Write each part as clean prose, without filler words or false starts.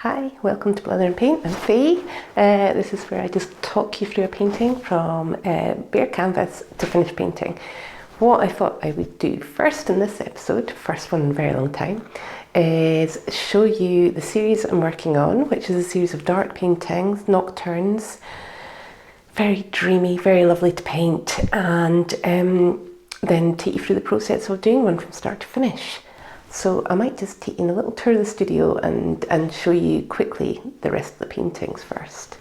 Hi, welcome to Blether and Paint. I'm Faye. This is where I just talk you through a painting from bare canvas to finished painting. What I thought I would do first in this episode, first one in a very long time, is show you the series I'm working on, which is a series of dark paintings, nocturnes, very dreamy, very lovely to paint, and then take you through the process of doing one from start to finish. So I might just take you on a little tour of the studio and show you quickly the rest of the paintings first.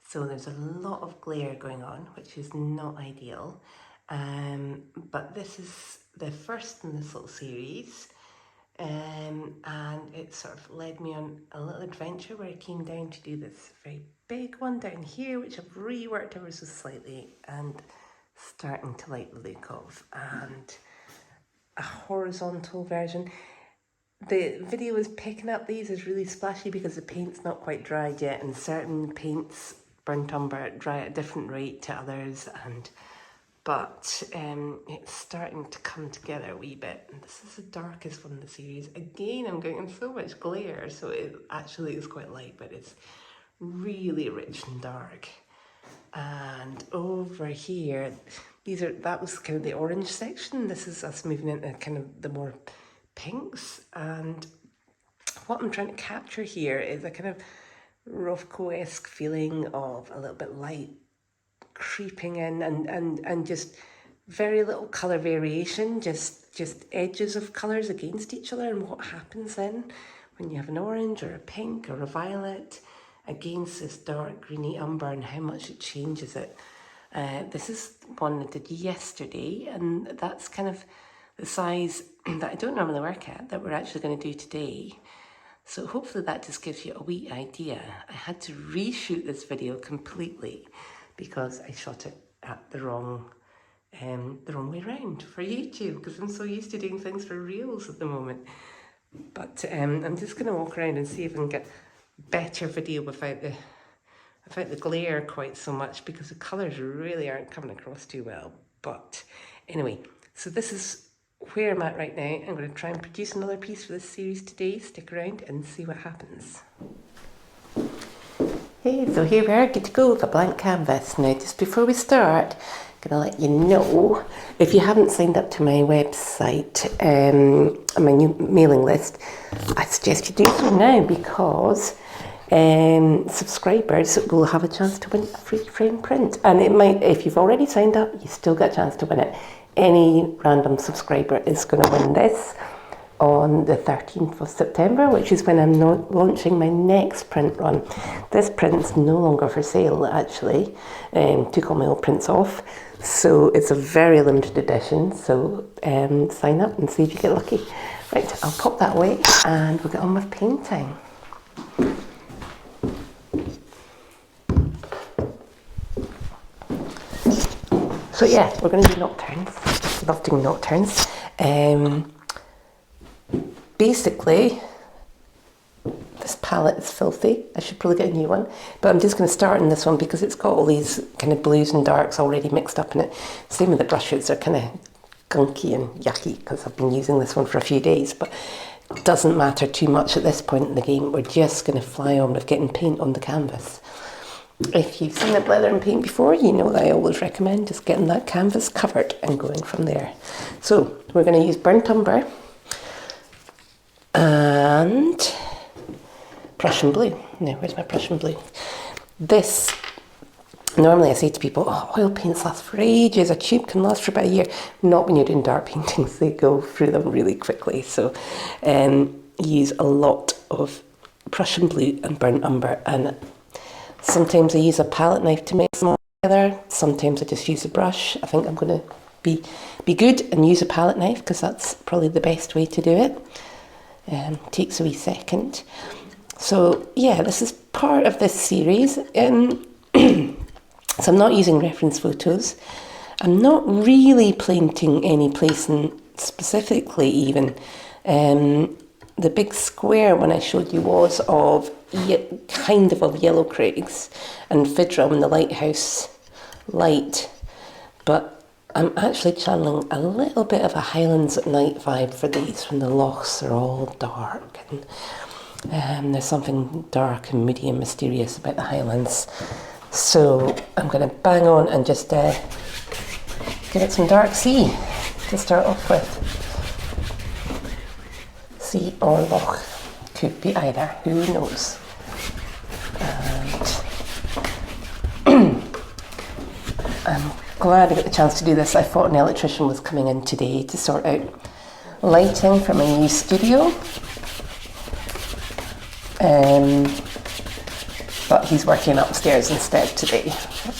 So there's a lot of glare going on, which is not ideal, but this is the first in this little series, and it sort of led me on a little adventure where I came down to do this very big one down here, which I've reworked ever so slightly and starting to like the look of, and a horizontal version. The video is picking up these as really splashy because the paint's not quite dried yet, and certain paints, burnt umber, dry at a different rate to others, but it's starting to come together a wee bit. And this is the darkest one in the series. Again, I'm getting so much glare, so it actually is quite light, but it's really rich and dark. And over here, that was kind of the orange section. This is us moving into kind of the more pinks. And what I'm trying to capture here is a kind of Rothko-esque feeling of a little bit light creeping in, and just very little colour variation, just edges of colours against each other, and what happens then when you have an orange or a pink or a violet against this dark greeny umber, and how much it changes it. This is one I did yesterday, and that's kind of the size that I don't normally work at, that we're actually going to do today. So hopefully that just gives you a wee idea. I had to reshoot this video completely because I shot it at the wrong way around for YouTube, because I'm so used to doing things for reels at the moment. But I'm just going to walk around and see if I can get better video without the glare quite so much, because the colours really aren't coming across too well. But anyway, so this is where I'm at right now. I'm going to try and produce another piece for this series today. Stick around and see what happens. Hey, so here we are, good to go with a blank canvas. Now, just before we start, I'm going to let you know, if you haven't signed up to my website, my new mailing list, I suggest you do so now, because subscribers will have a chance to win a free frame print. And it might, if you've already signed up, you still get a chance to win it. Any random subscriber is going to win this on the 13th of September, which is when I'm launching my next print run. This print's no longer for sale, actually. Took all my old prints off. So it's a very limited edition. So sign up and see if you get lucky. Right, I'll pop that away and we'll get on with painting. So yeah, we're going to do nocturnes. Love doing nocturnes. Basically, this palette is filthy. I should probably get a new one. But I'm just going to start on this one because it's got all these kind of blues and darks already mixed up in it. Same with the brushes. They're kind of gunky and yucky because I've been using this one for a few days. But it doesn't matter too much at this point in the game. We're just going to fly on with getting paint on the canvas. If you've seen a Blether and Paint before, you know that I always recommend just getting that canvas covered and going from there. So we're going to use burnt umber and Prussian blue. Now, where's my Prussian blue? This, normally I say to people, oh, oil paints last for ages, a tube can last for about a year. Not when you're doing dark paintings, they go through them really quickly. So use a lot of Prussian blue and burnt umber, and sometimes I use a palette knife to mix them all together. Sometimes I just use a brush. I think I'm going to be good and use a palette knife because that's probably the best way to do it. Takes a wee second. So yeah, this is part of this series. So I'm not using reference photos. I'm not really painting any place specifically even. The big square one I showed you was of kind of yellow craigs and Fidram and the lighthouse light, but I'm actually channeling a little bit of a Highlands at Night vibe for these, when the lochs are all dark, and there's something dark and moody and mysterious about the Highlands. So I'm going to bang on and just give it some dark sea to start off with. Sea or loch, could be either, who knows. And I'm glad I got the chance to do this. I thought an electrician was coming in today to sort out lighting for my new studio. But he's working upstairs instead today,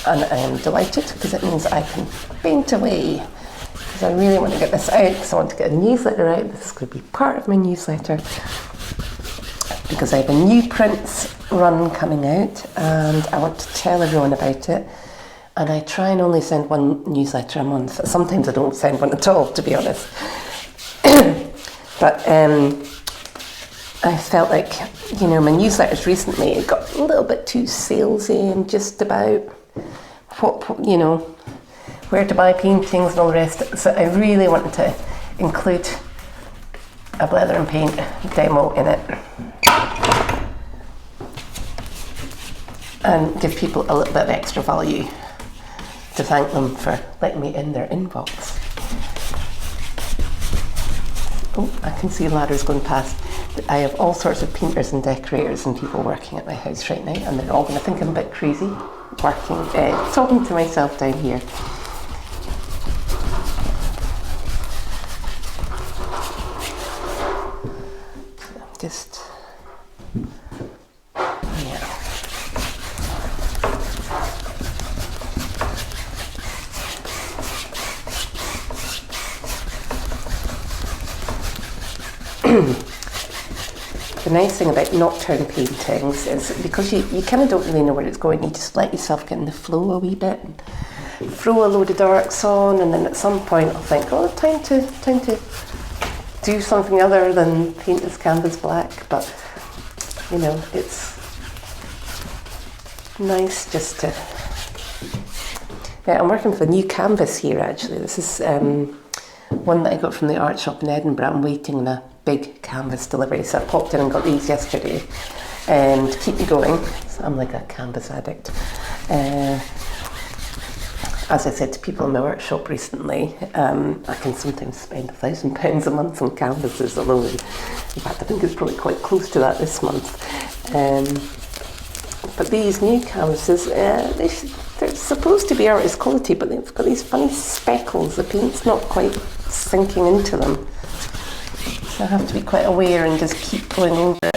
and I am delighted because it means I can paint away, because I really want to get this out, because I want to get a newsletter out. This is going to be part of my newsletter, because I have a new prints run coming out and I want to tell everyone about it. And I try and only send one newsletter a month. Sometimes I don't send one at all, to be honest. But I felt like, you know, my newsletters recently, it got a little bit too salesy and just about what, you know, where to buy paintings and all the rest. So I really wanted to include a Blether and Paint demo in it and give people a little bit of extra value to thank them for letting me in their inbox. Oh, I can see ladders going past. I have all sorts of painters and decorators and people working at my house right now, and they're all going to think I'm a bit crazy, working, talking to myself down here. Just, yeah. The nice thing about Nocturne paintings is because you kind of don't really know where it's going, you just let yourself get in the flow a wee bit and throw a load of darks on, and then at some point I'll think, oh, time to do something other than paint this canvas black. But you know, it's nice just to... Yeah, I'm working with a new canvas here actually. This is one that I got from the art shop in Edinburgh. I'm waiting on a big canvas delivery, so I popped in and got these yesterday to keep me going. So I'm like a canvas addict. As I said to people in my workshop recently, I can sometimes spend £1,000 a month on canvases alone. In fact, I think it's probably quite close to that this month. But these new canvases, they're supposed to be artist quality, but they've got these funny speckles. The paint's not quite sinking into them. So I have to be quite aware and just keep going over it.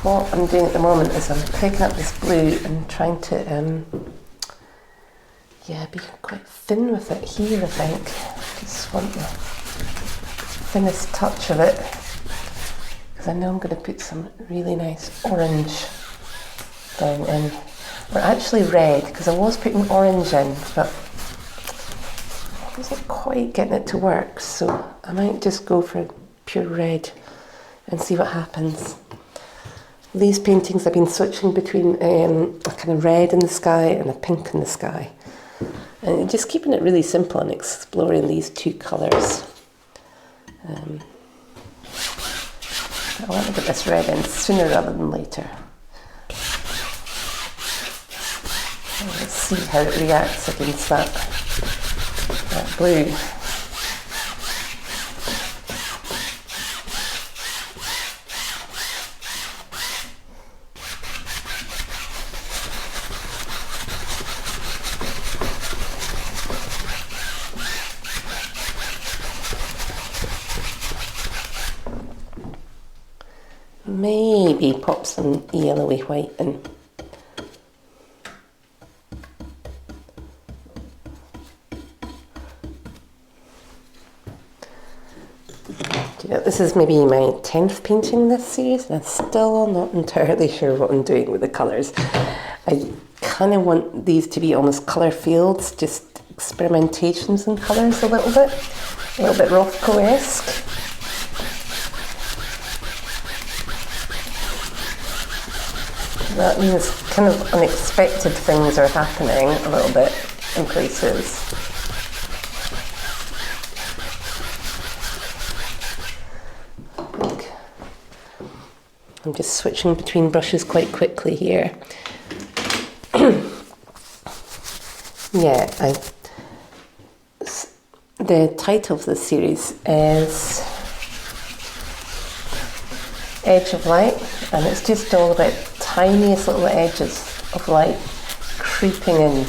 What I'm doing at the moment is I'm picking up this blue and trying to be quite thin with it here, I think. Just want the thinnest touch of it, because I know I'm going to put some really nice orange down in, or actually red, because I was putting orange in, but I wasn't quite getting it to work, so I might just go for pure red and see what happens. These paintings I've been switching between a kind of red in the sky and a pink in the sky, and just keeping it really simple and exploring these two colours. I want to get this red in sooner rather than later. Let's see how it reacts against that blue. Maybe pop some yellowy white in. You know, this is maybe my 10th painting this series, and I'm still not entirely sure what I'm doing with the colours. I kind of want these to be almost colour fields, just experimentations in colours a little bit Rothko-esque. That means kind of unexpected things are happening a little bit in places. I'm just switching between brushes quite quickly here. Yeah, the title of this series is Edge of Light, and it's just all about tiniest little edges of light creeping in.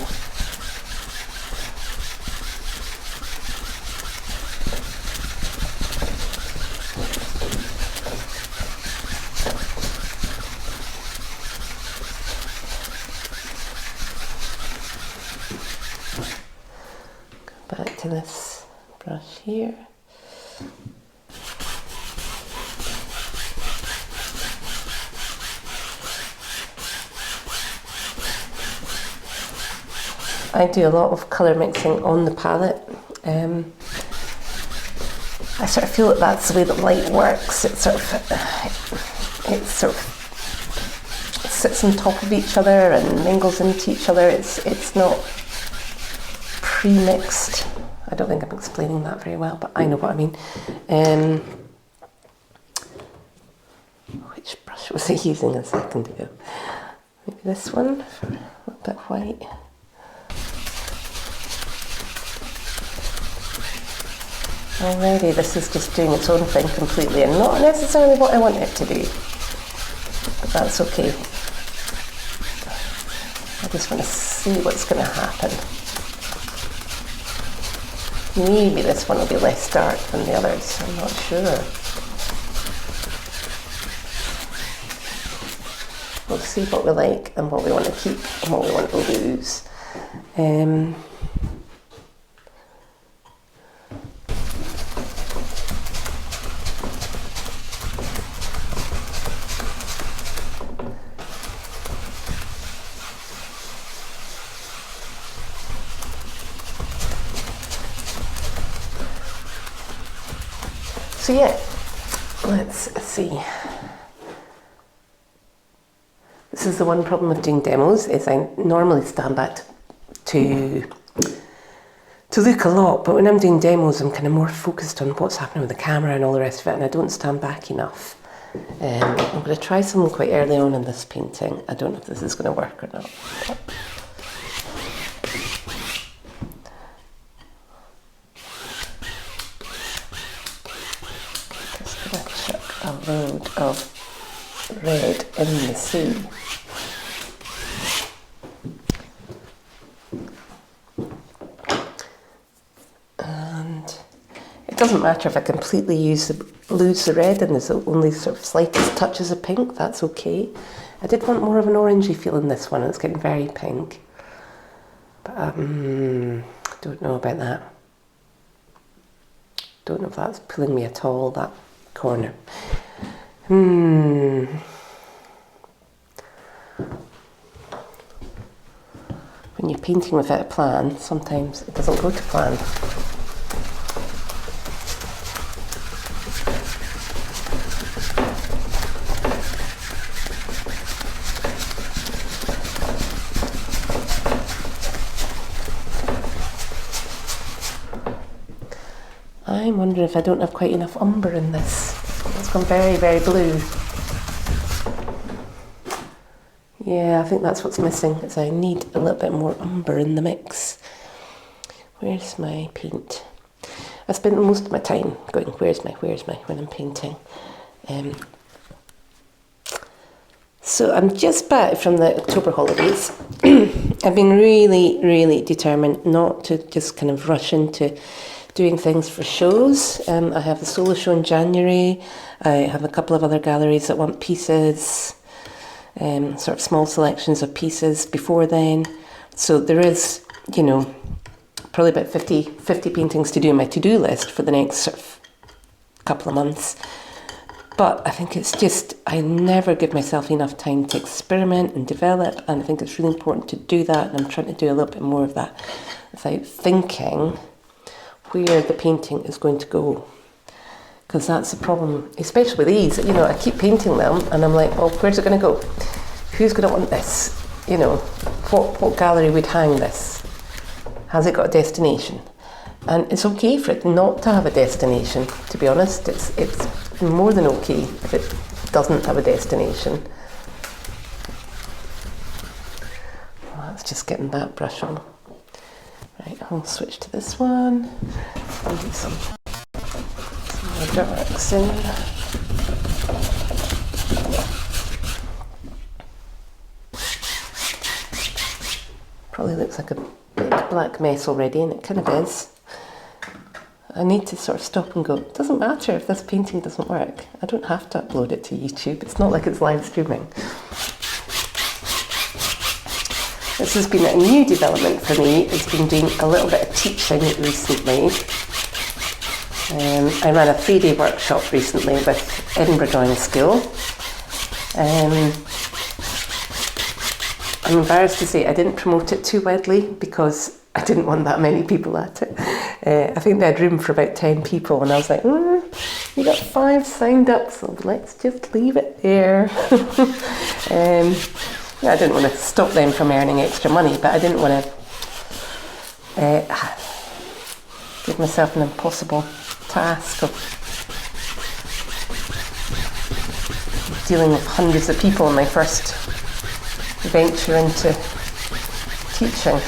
Back to this brush here. I do a lot of colour mixing on the palette. I sort of feel that that's the way that light works. It sort of sits on top of each other and mingles into each other. It's not pre-mixed. I don't think I'm explaining that very well, but I know what I mean. Which brush was I using a second ago? Maybe this one for a little bit white. Already this is just doing its own thing completely and not necessarily what I want it to do, but that's okay. I just want to see what's going to happen. Maybe this one will be less dark than the others, I'm not sure. We'll see what we like and what we want to keep and what we want to lose. So yeah, let's see. This is the one problem with doing demos, is I normally stand back to look a lot, but when I'm doing demos I'm kind of more focused on what's happening with the camera and all the rest of it, and I don't stand back enough. I'm going to try something quite early on in this painting. I don't know if this is going to work or not. A load of red in the sea. And it doesn't matter if I completely lose the red and there's only sort of slightest touches of pink, that's okay. I did want more of an orangey feel in this one, it's getting very pink. But don't know about that. Don't know if that's pulling me at all, that corner. When you're painting without a plan, sometimes it doesn't go to plan. I'm wondering if I don't have quite enough umber in this. It's gone very, very blue. Yeah, I think that's what's missing, is I need a little bit more umber in the mix. Where's my paint? I spend most of my time going, where's my, when I'm painting. So I'm just back from the October holidays. I've been really, really determined not to just kind of rush into doing things for shows. I have a solo show in January. I have a couple of other galleries that want pieces, sort of small selections of pieces before then. So there is, you know, probably about 50 paintings to do on my to-do list for the next sort of couple of months. But I think it's just, I never give myself enough time to experiment and develop, and I think it's really important to do that, and I'm trying to do a little bit more of that without thinking where the painting is going to go. Because that's the problem, especially with these, you know, I keep painting them and I'm like, well, where's it going to go? who's going to want this? You know, what gallery would hang this? Has it got a destination? And it's okay for it not to have a destination, to be honest. It's more than okay if it doesn't have a destination. Well, that's just getting that brush on. Right, I'll switch to this one. I'll do some more darks in. Probably looks like a big black mess already, and it kind of is. I need to sort of stop and go, it doesn't matter if this painting doesn't work. I don't have to upload it to YouTube. It's not like it's live streaming. This has been a new development for me. It's been doing a little bit of teaching recently. I ran a 3-day workshop recently with Edinburgh Drawing School. I'm embarrassed to say I didn't promote it too widely because I didn't want that many people at it. I think they had room for about 10 people, and I was like, you got 5 signed up, so let's just leave it there. I didn't want to stop them from earning extra money, but I didn't want to give myself an impossible task of dealing with hundreds of people in my first venture into teaching.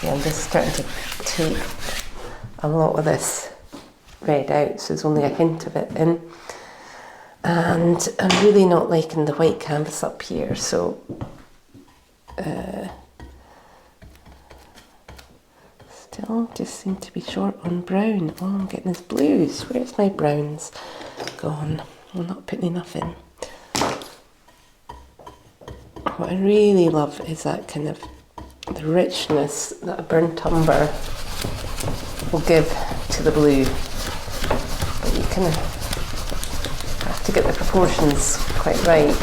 See, I'm just starting to take a lot of this red out, so there's only a hint of it in. And I'm really not liking the white canvas up here, so still just seem to be short on brown. Oh, I'm getting these blues. Where's my browns gone? I'm not putting enough in. What I really love is that kind of the richness that a burnt umber will give to the blue. But you kind of have to get the proportions quite right.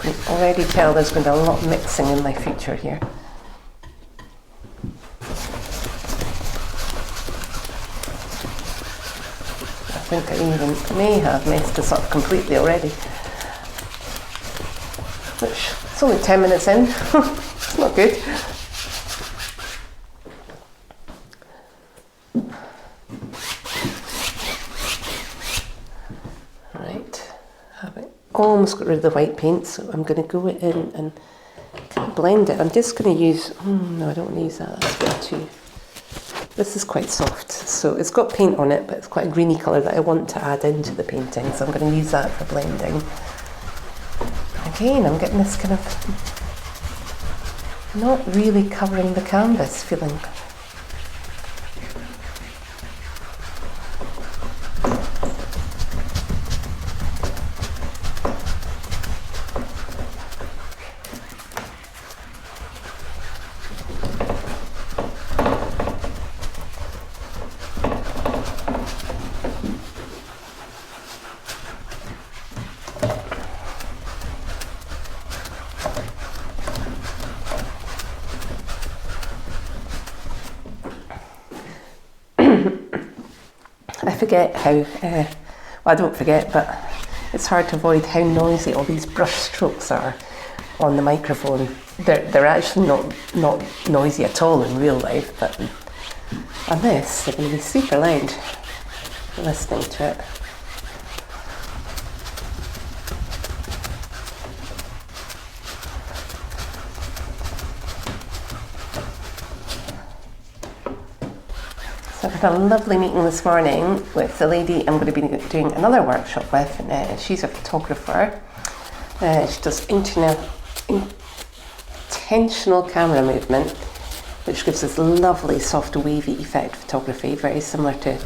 You can already tell there's going to be a lot of mixing in my feature here. I think I even may have messed this up completely already. Which, it's only 10 minutes in. It's not good. Right, having almost got rid of the white paint, so I'm going to go in and kind of blend it. I'm just going to use, no, I don't want to use that, that's a bit too. This is quite soft, so it's got paint on it, but it's quite a greeny colour that I want to add into the painting, so I'm going to use that for blending. Again, I'm getting this kind of not really covering the canvas feeling. I forget how, well, I don't forget, but it's hard to avoid how noisy all these brush strokes are on the microphone. They're actually not noisy at all in real life, but on this, they're going to be super loud listening to it. So I had a lovely meeting this morning with the lady I'm going to be doing another workshop with. She's a photographer. She does intentional camera movement, which gives this lovely soft wavy effect photography, very similar to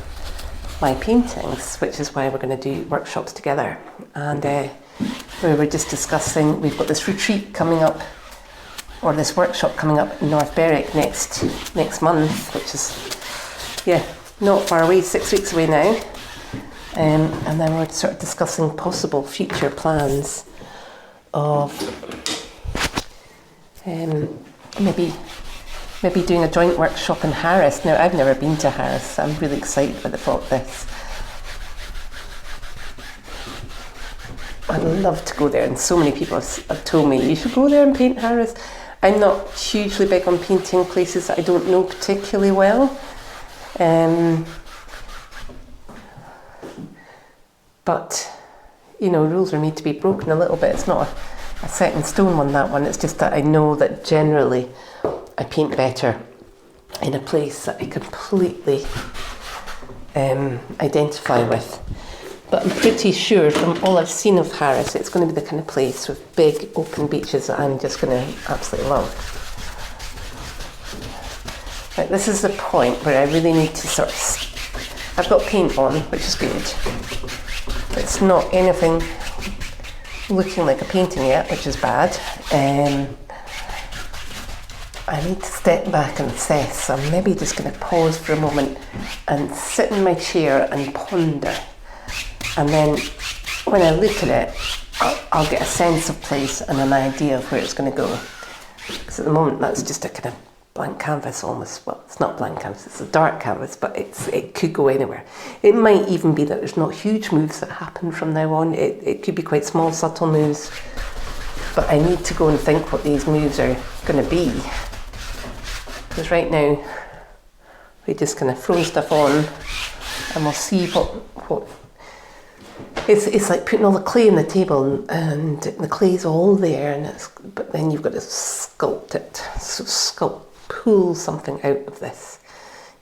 my paintings, which is why we're going to do workshops together. And we were just discussing, we've got this retreat coming up, or this workshop coming up in North Berwick next month, which is, yeah, not far away, 6 weeks away now. And then we're sort of discussing possible future plans of maybe maybe doing a joint workshop in Harris. Now, I've never been to Harris, so I'm really excited by the thought of this. I'd love to go there, and so many people have told me, you should go there and paint Harris. I'm not hugely big on painting places that I don't know particularly well. But, you know, rules are made to be broken a little bit. It's not a set in stone one, that one. It's just that I know that generally I paint better in a place that I completely identify with. But I'm pretty sure from all I've seen of Harris, it's going to be the kind of place with big open beaches that I'm just going to absolutely love. Right, this is the point where I really need to sort of... I've got paint on, which is good. It's not anything looking like a painting yet, which is bad. I need to step back and assess, so I'm maybe just going to pause for a moment and sit in my chair and ponder. And then when I look at it, I'll get a sense of place and an idea of where it's going to go. Because at the moment that's just a kind of blank canvas almost. Well, it's not blank canvas, it's a dark canvas, but it could go anywhere. It might even be that there's not huge moves that happen from now on. It could be quite small, subtle moves. But I need to go and think what these moves are going to be. Because right now, we just kind of throw stuff on and we'll see what it's like putting all the clay on the table, and the clay's all there, but then you've got to sculpt it. So pull something out of this,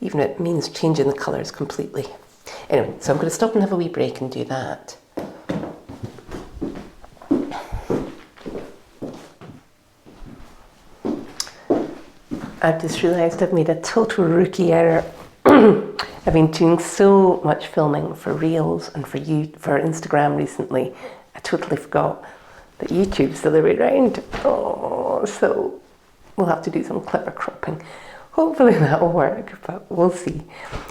even if it means changing the colours completely. Anyway, so I'm going to stop and have a wee break and do that. I've just realised I've made a total rookie error. I've been doing so much filming for Reels and for Instagram recently. I totally forgot that YouTube's the other way around. Oh, so we'll have to do some clever cropping. Hopefully that'll work, but we'll see.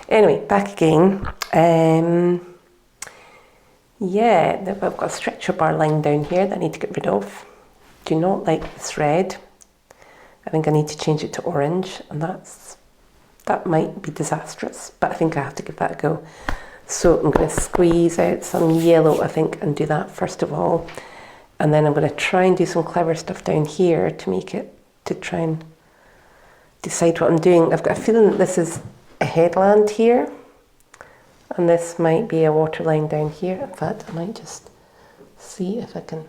Anyway, back again. Yeah, I've got a stretcher bar line down here that I need to get rid of. Do not like this red. I think I need to change it to orange, and that might be disastrous, but I think I have to give that a go. So I'm going to squeeze out some yellow, I think, and do that first of all. And then I'm going to try and do some clever stuff down here to try and decide what I'm doing. I've got a feeling that this is a headland here, and this might be a waterline down here. In fact, I might just see if I can...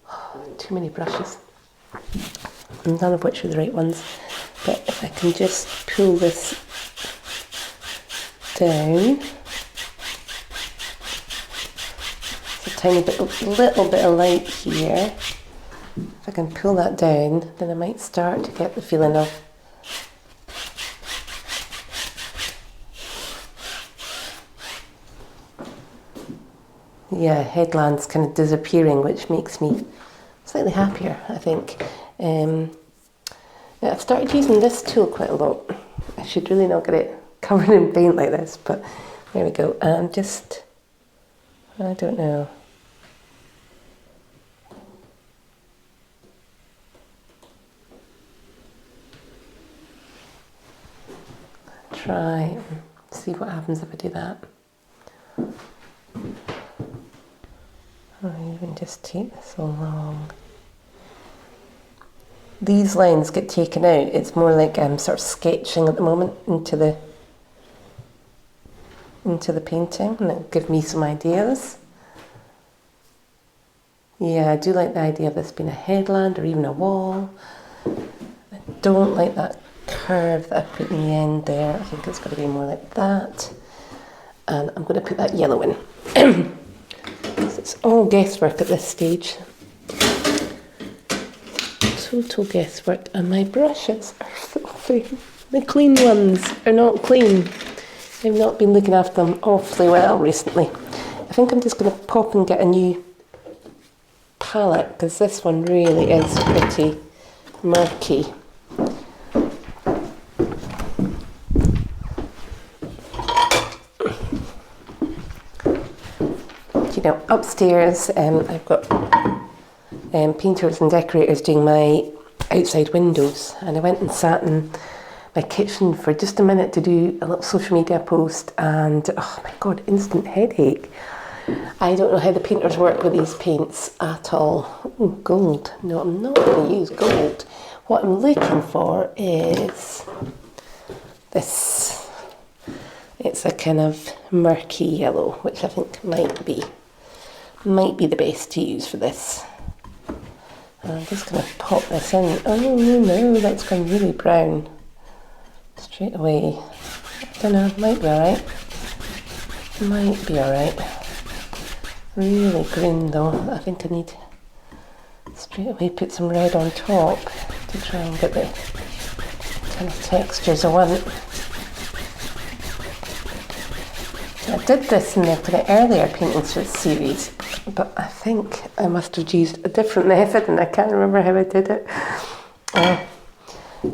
Oh, too many brushes. None of which are the right ones. But if I can just pull this down, it's a little bit of light here. If I can pull that down, then I might start to get the feeling of headlands kind of disappearing, which makes me slightly happier, I think. I've started using this tool quite a lot. I should really not get it covered in paint like this, but there we go. And I don't know. Try and see what happens if I do that. I'll even just take this along. These lines get taken out. It's more like I'm sort of sketching at the moment into the painting, and it'll give me some ideas. Yeah, I do like the idea of this being a headland or even a wall. I don't like that curve that I put in the end there. I think it's got to be more like that. And I'm going to put that yellow in. It's all guesswork at this stage. Total guesswork, and my brushes are filthy. The clean ones are not clean. I've not been looking after them awfully well recently. I think I'm just going to pop and get a new palette, because this one really is pretty murky. You know, upstairs I've got painters and decorators doing my outside windows, and I went and sat in my kitchen for just a minute to do a little social media post, and oh my god, instant headache. I don't know how the painters work with these paints at all. Ooh, gold. No, I'm not going to use gold. What I'm looking for is this. It's a kind of murky yellow, which I think might be the best to use for this. I'm just going to pop this in. Oh no, that's gone really brown straight away. I don't know, might be alright. Might be alright. Really green though. I think I need straight away put some red on top to try and get the kind of textures I want. I did this in the kind of earlier paintings for the series, but I think I must have used a different method and I can't remember how I did it.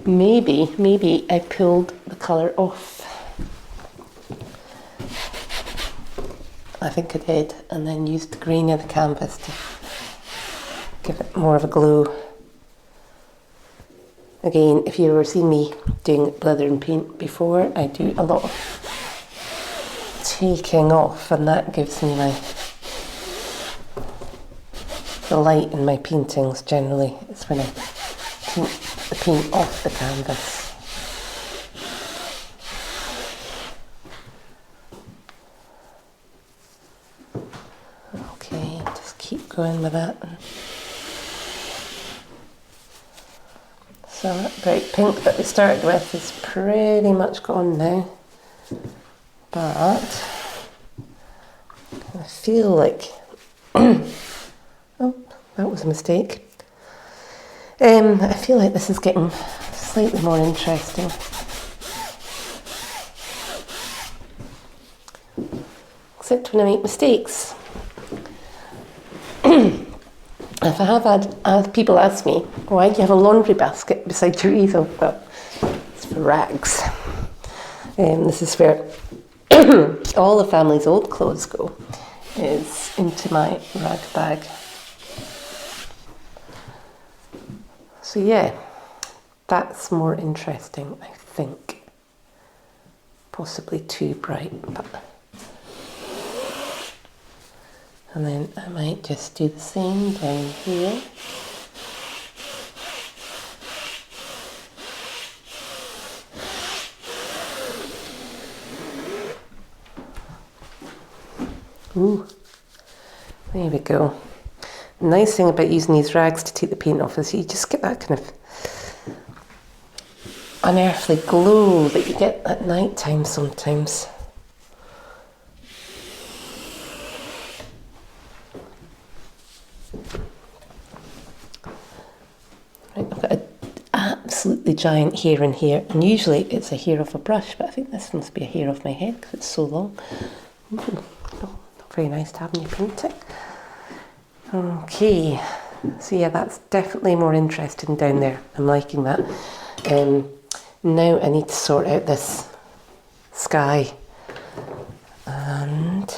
Maybe I pulled the colour off. I think I did, and then used the green of the canvas to give it more of a glow. Again, if you've ever seen me doing blether and paint before, I do a lot of taking off, and that gives me the light in my paintings generally. It's when I paint the paint off the canvas. Okay, just keep going with that. So that bright pink that we started with is pretty much gone now, but I feel like oh, that was a mistake. I feel like this is getting slightly more interesting. Except when I make mistakes. If I have had people ask me, why do you have a laundry basket beside your easel? Well, it's for rags. This is where all the family's old clothes go, is into my rag bag. So yeah, that's more interesting, I think. Possibly too bright, but... And then I might just do the same down here. Ooh, there we go. The nice thing about using these rags to take the paint off is you just get that kind of unearthly glow that you get at night time sometimes. Right, I've got an absolutely giant hair in here, and usually it's a hair off a brush, but I think this must be a hair off my head because it's so long. Ooh, not very nice to have in your painting. Okay, so yeah, that's definitely more interesting down there. I'm liking that. Now I need to sort out this sky and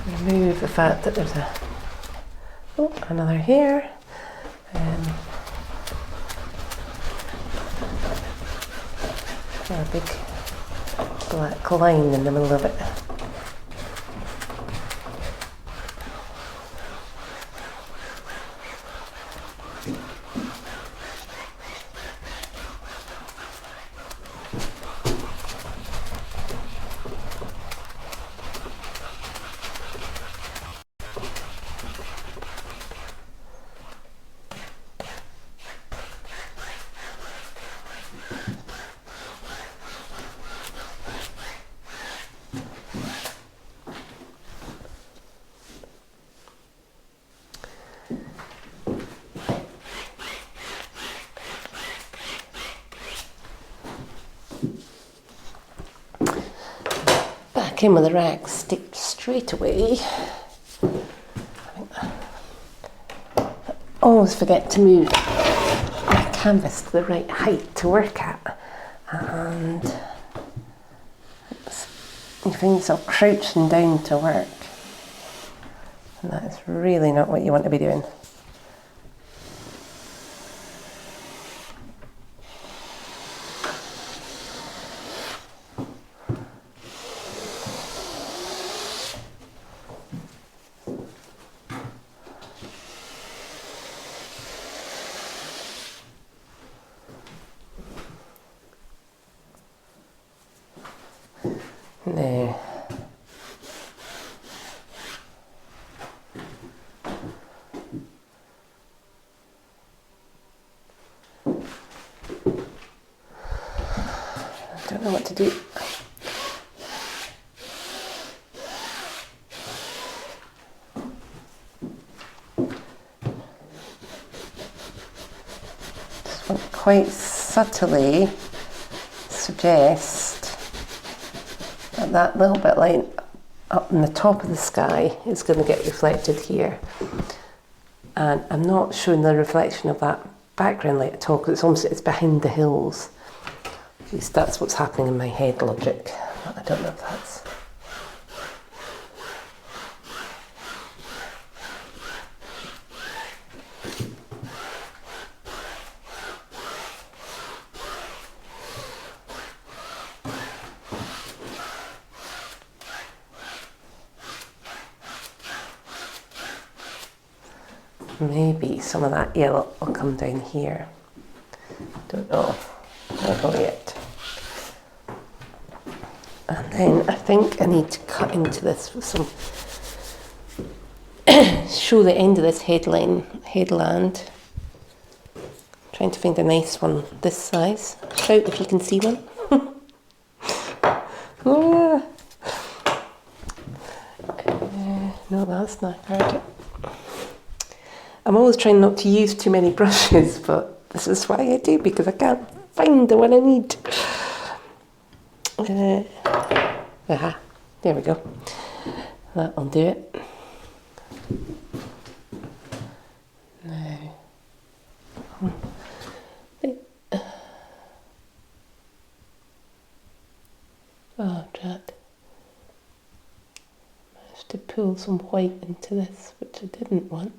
remove the fact that there's another hair. A big black line in the middle of it. Back in with the rags, stick straight away. I always forget to move my canvas to the right height to work at, and you find yourself crouching down to work. And that is really not what you want to be doing. No. I don't know what to do. Just want to quite subtly suggest that that little bit light up in the top of the sky is going to get reflected here. And I'm not showing the reflection of that background light at all because it's behind the hills. At least that's what's happening in my head logic. I don't know if that's... Maybe some of that yellow will come down here. Don't know. I don't know yet. And then I think I need to cut into this with some... show the end of this headland. Trying to find a nice one this size. Shout if you can see one. Oh, yeah. No, that's not hard. I'm always trying not to use too many brushes, but this is why I do, because I can't find the one I need. There we go. That'll do it. Now, oh, drat. Managed to pull some white into this, which I didn't want.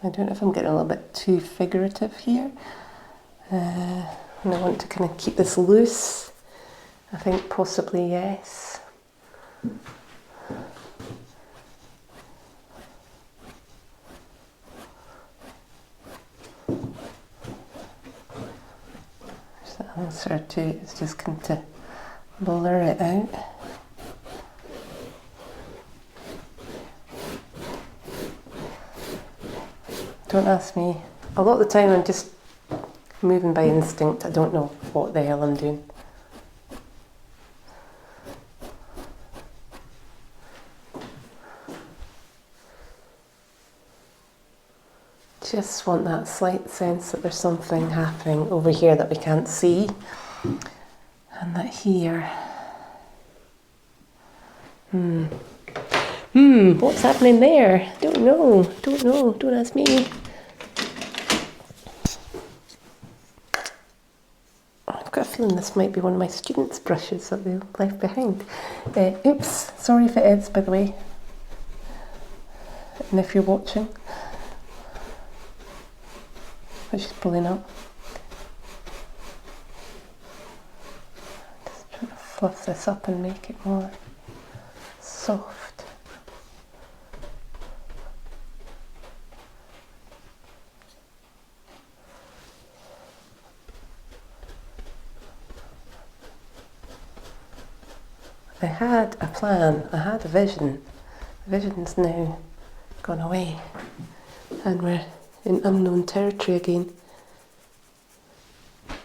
I don't know if I'm getting a little bit too figurative here. And I want to kind of keep this loose. I think possibly yes. There's the answer to it. It's just going to blur it out. Don't ask me. A lot of the time I'm just moving by instinct. I don't know what the hell I'm doing. Just want that slight sense that there's something happening over here that we can't see. And that here. What's happening there? Don't know, don't ask me. I've got a feeling this might be one of my students' brushes that they left behind. Oops, sorry if it is, by the way. And if you're watching, but she's pulling up. Just trying to fluff this up and make it more soft. I had a plan, I had a vision. The vision's now gone away and we're in unknown territory again. I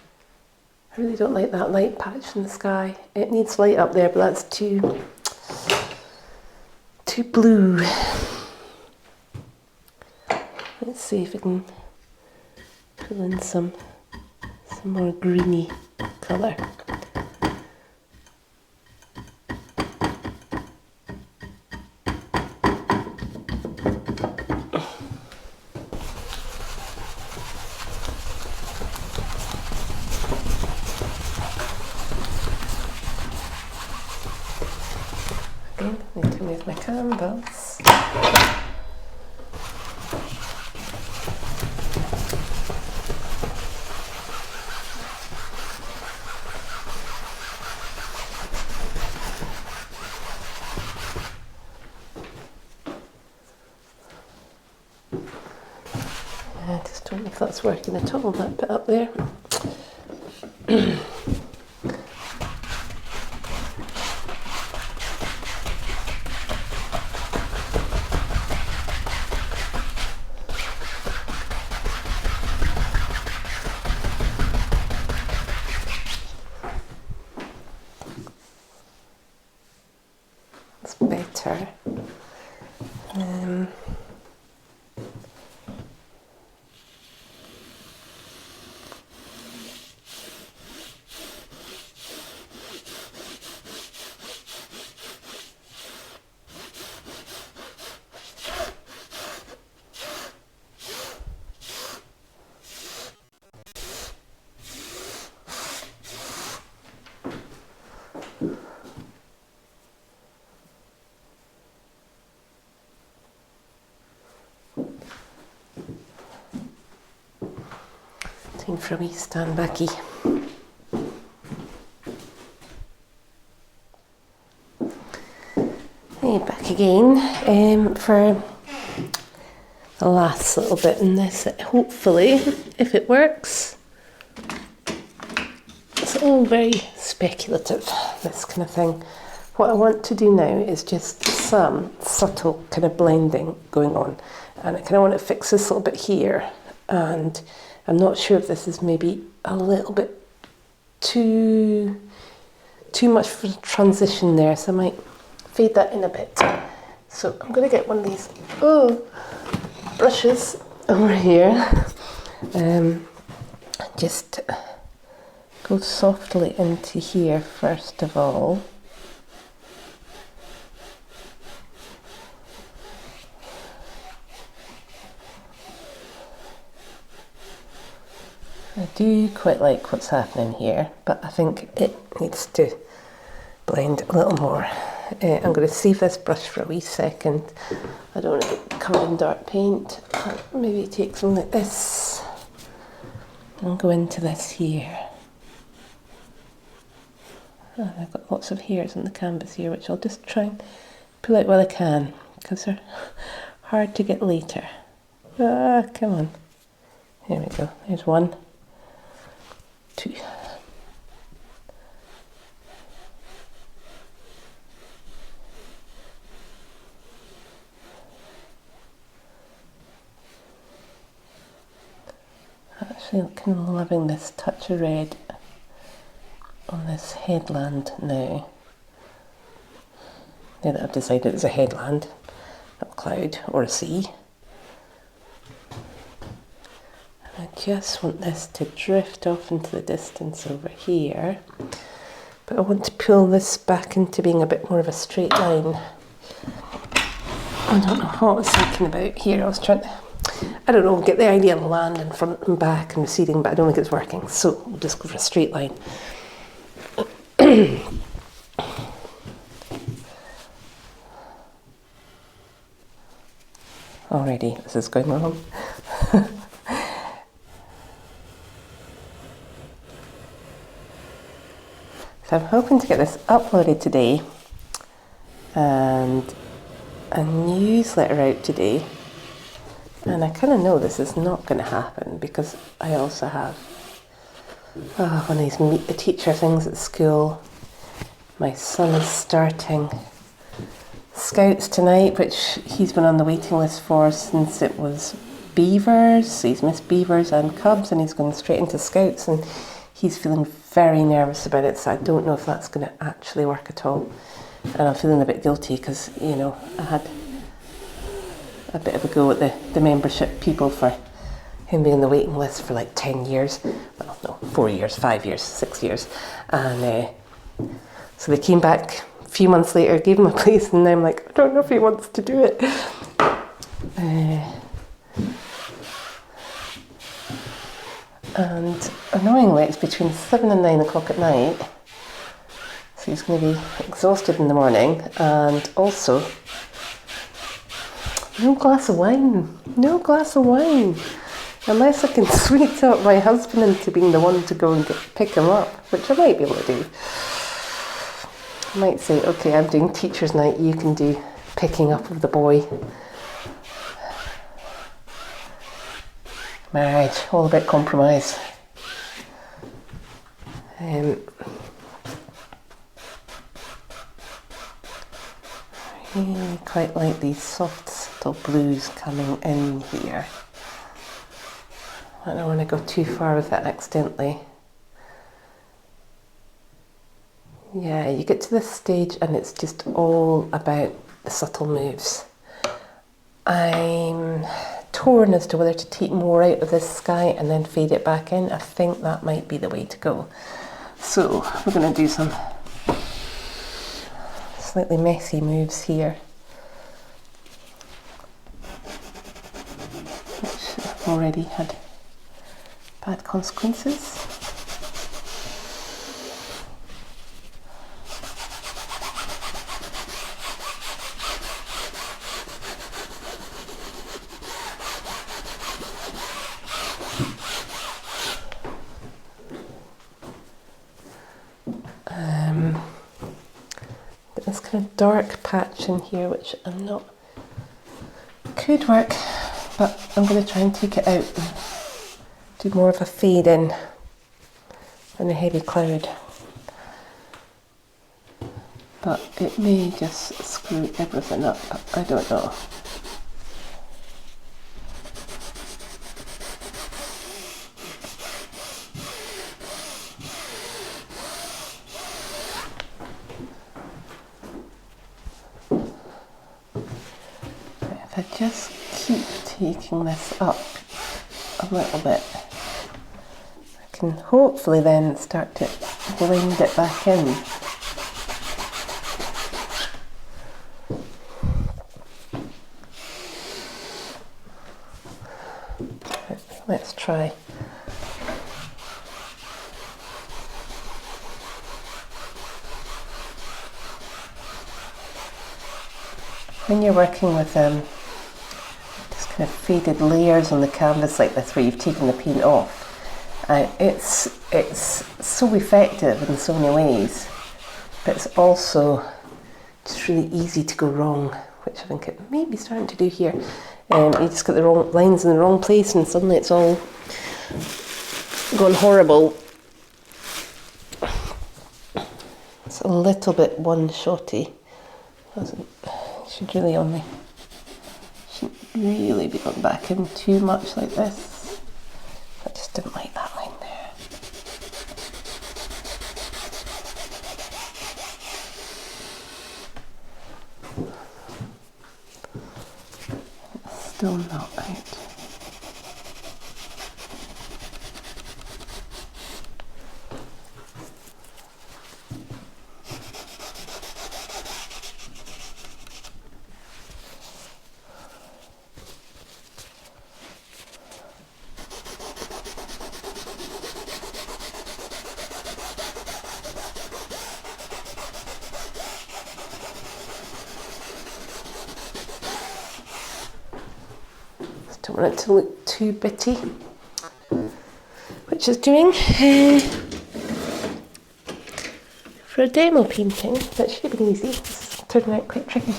really don't like that light patch in the sky. It needs light up there, but that's too blue. Let's see if we can Pull in some more greeny colour. Again, I need to move my canvas. I just don't know if that's working at all, that bit up there. It's better. Time for a wee stand backy. Hey, back again for the last little bit in this. Hopefully, if it works, it's all very speculative, this kind of thing. What I want to do now is just some subtle kind of blending going on, and I kind of want to fix this little bit here, and I'm not sure if this is maybe a little bit too much for the transition there, so I might fade that in a bit. So I'm going to get one of these brushes over here, just go softly into here first of all. I do quite like what's happening here, but I think it needs to blend a little more. I'm going to save this brush for a wee second. I don't want to get covered in dark paint. I'll maybe take something like this and go into this here. I've got lots of hairs on the canvas here, which I'll just try and pull out while I can, because they're hard to get later. Come on. There we go. There's one. 2. Actually, I'm kind of loving this touch of red on this headland now. Now that I've decided it's a headland, not a cloud or a sea. I just want this to drift off into the distance over here, but I want to pull this back into being a bit more of a straight line. I don't know what I was thinking about here. I was trying to, I don't know, get the idea of land in front and back and receding, but I don't think it's working, so we'll just go for a straight line. Already, this is going wrong. So I'm hoping to get this uploaded today and a newsletter out today. And I kind of know this is not going to happen because I also have one of these meet the teacher things at school. My son is starting Scouts tonight, which he's been on the waiting list for since it was Beavers. He's missed Beavers and Cubs and he's going straight into Scouts, and he's feeling very nervous about it, so I don't know if that's going to actually work at all. And I'm feeling a bit guilty because, you know, I had a bit of a go at the membership people for him being on the waiting list for like 10 years. Well, no, 4 years, 5 years, 6 years. And so they came back a few months later, gave him a place, and I'm like, I don't know if he wants to do it. And annoyingly, it's between 7 and 9 o'clock at night. So he's going to be exhausted in the morning, and also no glass of wine. No glass of wine. Unless I can sweet up my husband into being the one to go and pick him up, which I might be able to do. I might say, okay, I'm doing teacher's night, you can do picking up of the boy. Marriage, all about compromise. I really quite like these soft, subtle blues coming in here. I don't want to go too far with it accidentally. Yeah, you get to this stage and it's just all about the subtle moves. I'm torn as to whether to take more out of this sky and then fade it back in. I think that might be the way to go. So we're going to do some slightly messy moves here, which have already had bad consequences. This kind of dark patch in here, which I'm not, could work, but I'm going to try and take it out and do more of a fade in than a heavy cloud. But it may just screw everything up, I don't know. If I just keep taking this up a little bit, I can hopefully then start to blend it back in. Let's try. When you're working with just kind of faded layers on the canvas like this, where you've taken the paint off, it's so effective in so many ways, but it's also just really easy to go wrong, which I think it may be starting to do here. You just get the wrong lines in the wrong place and suddenly it's all gone horrible. It's a little bit one-shotty. Shouldn't really be going back in too much like this. I just didn't like that line there. It's still not out. Don't want it to look too bitty, which is doing for a demo painting. That should have been easy. It's turning out quite tricky.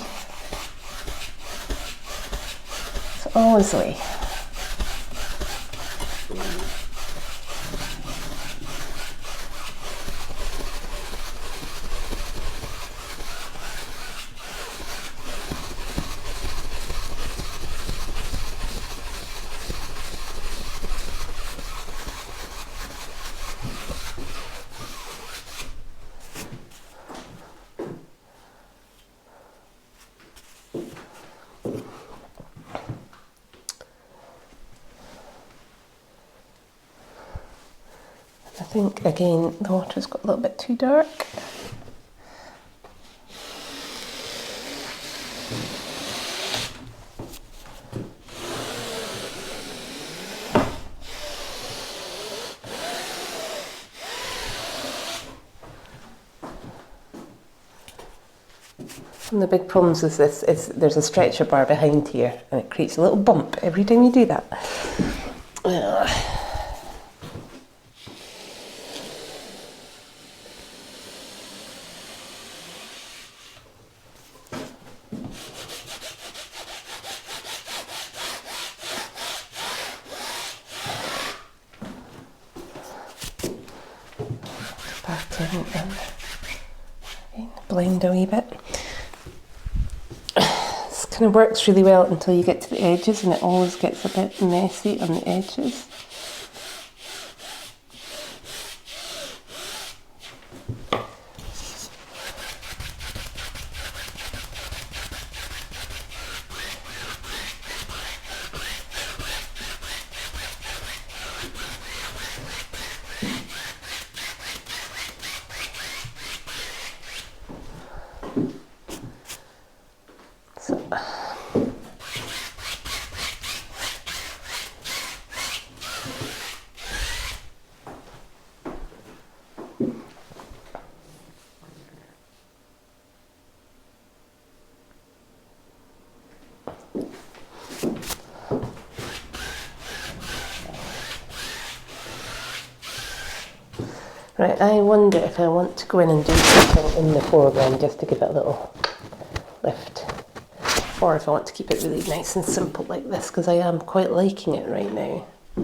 It's always the way. think again the water's got a little bit too dark. One of the big problems with this is there's a stretcher bar behind here and it creates a little bump every time you do that. Back in and blend a wee bit. This kind of works really well until you get to the edges, and it always gets a bit messy on the edges. Right, I wonder if I want to go in and do something in the foreground just to give it a little lift, or if I want to keep it really nice and simple like this, because I am quite liking it right now. I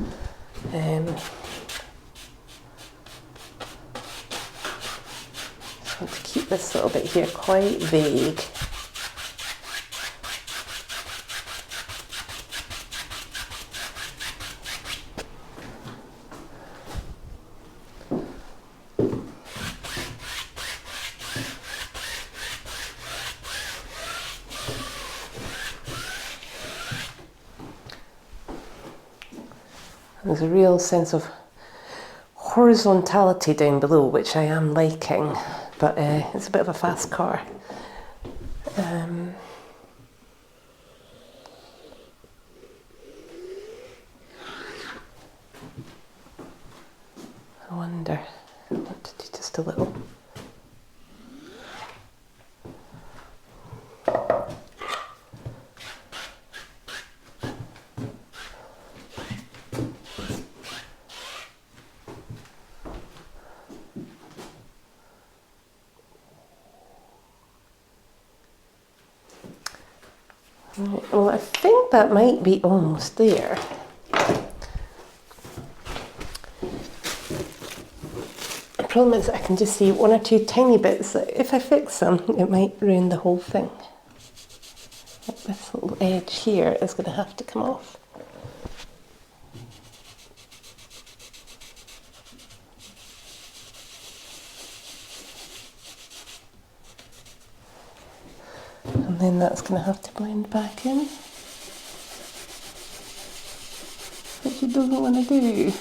want to keep this little bit here quite vague. There's a real sense of horizontality down below, which I am liking, but it's a bit of a fast car. I wonder, I want to do just a little. Well, I think that might be almost there. The problem is I can just see one or two tiny bits that if I fix them, it might ruin the whole thing. Like this little edge here is going to have to come off. And then that's going to have to blend back in, which it doesn't want to do.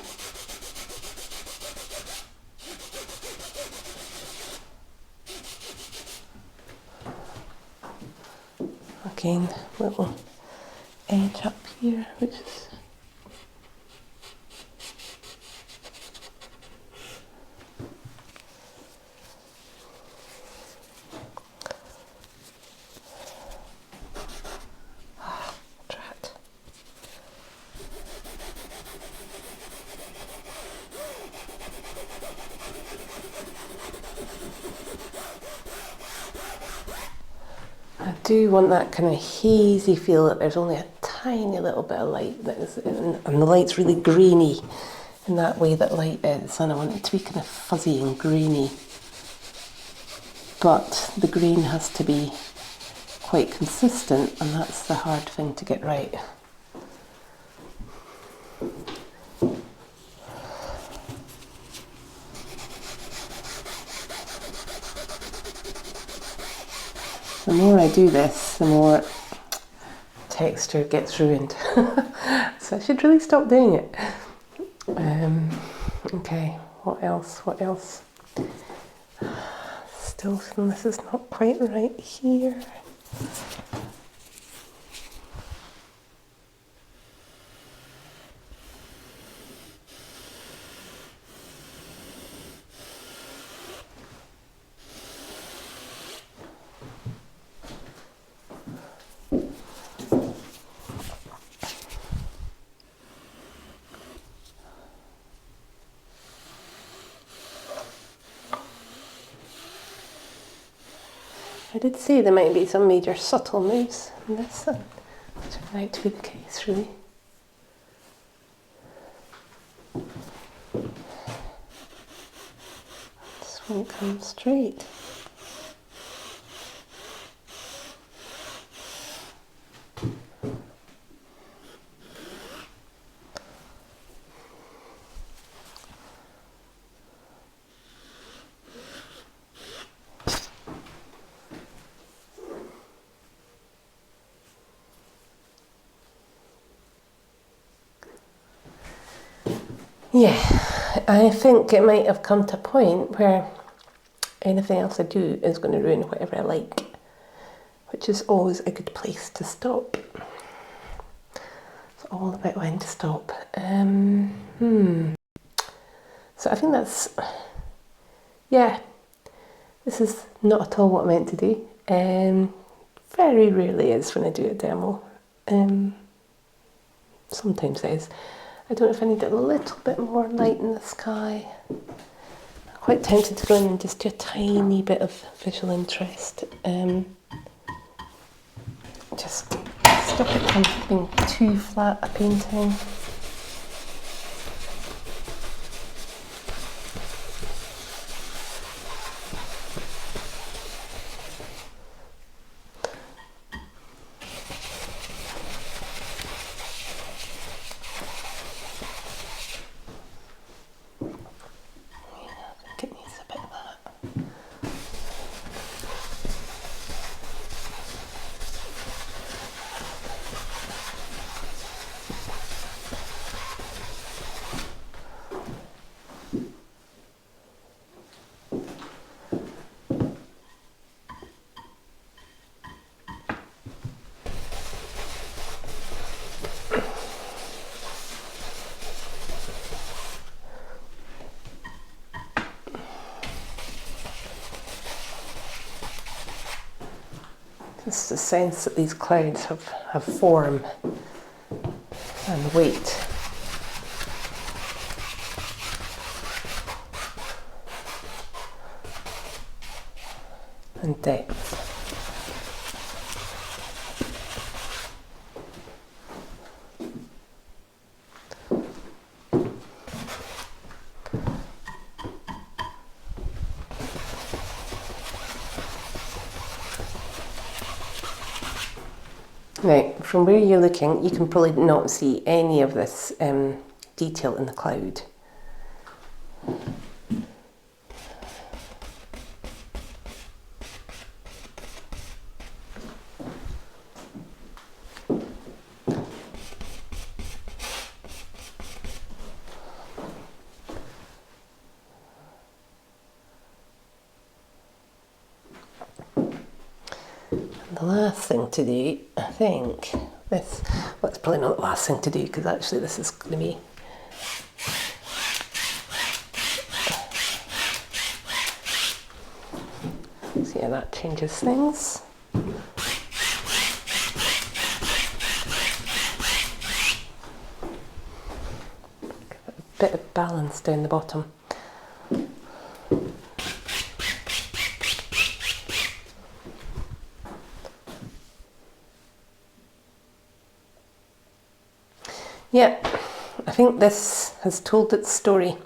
Again, little edge up here, which is I do want that kind of hazy feel that there's only a tiny little bit of light that is in, and the light's really grainy in that way that light is, and I want it to be kind of fuzzy and grainy, but the green has to be quite consistent, and that's the hard thing to get right. The more I do this, the more texture gets ruined. So I should really stop doing it. Okay, What else? What else? Still feeling this is not quite right here. I did say there might be some major subtle moves in this, and it turned out to be the case, really. This won't come straight. Yeah, I think it might have come to a point where anything else I do is going to ruin whatever I like, which is always a good place to stop. It's all about when to stop. So I think that's, yeah, this is not at all what I meant to do. Very rarely is when I do a demo. Sometimes it is. I don't know if I need a little bit more light in the sky. I'm quite tempted to go in and just do a tiny bit of visual interest. Just stop it from being too flat a painting. Just the sense that these clouds have form and weight. And depth. Now, from where you're looking, you can probably not see any of this detail in the cloud. The last thing to do, I think, well, it's probably not the last thing to do because actually this is going to be so yeah, that changes things. Give it a bit of balance down the bottom. Yeah, I think this has told its story.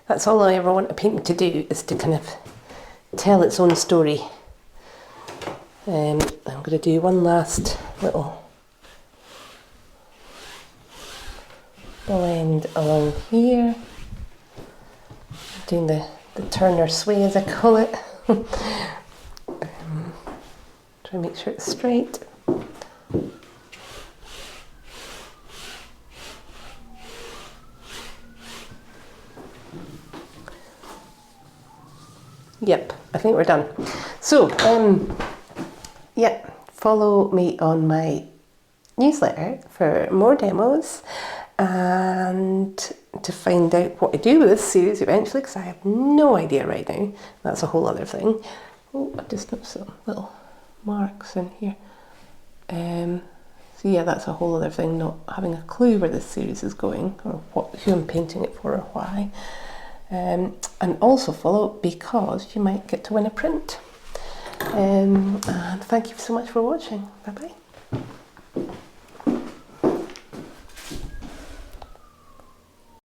That's all I ever want a painting to do, is to kind of tell its own story. I'm going to do one last little blend along here. Doing the Turner sway, as I call it. Try and make sure it's straight. think we're done. So, yeah, follow me on my newsletter for more demos and to find out what I do with this series eventually, because I have no idea right now. That's a whole other thing. Oh, I just noticed some little marks in here. So yeah, that's a whole other thing, not having a clue where this series is going or who I'm painting it for or why. And also follow, because you might get to win a print. And thank you so much for watching. Bye bye.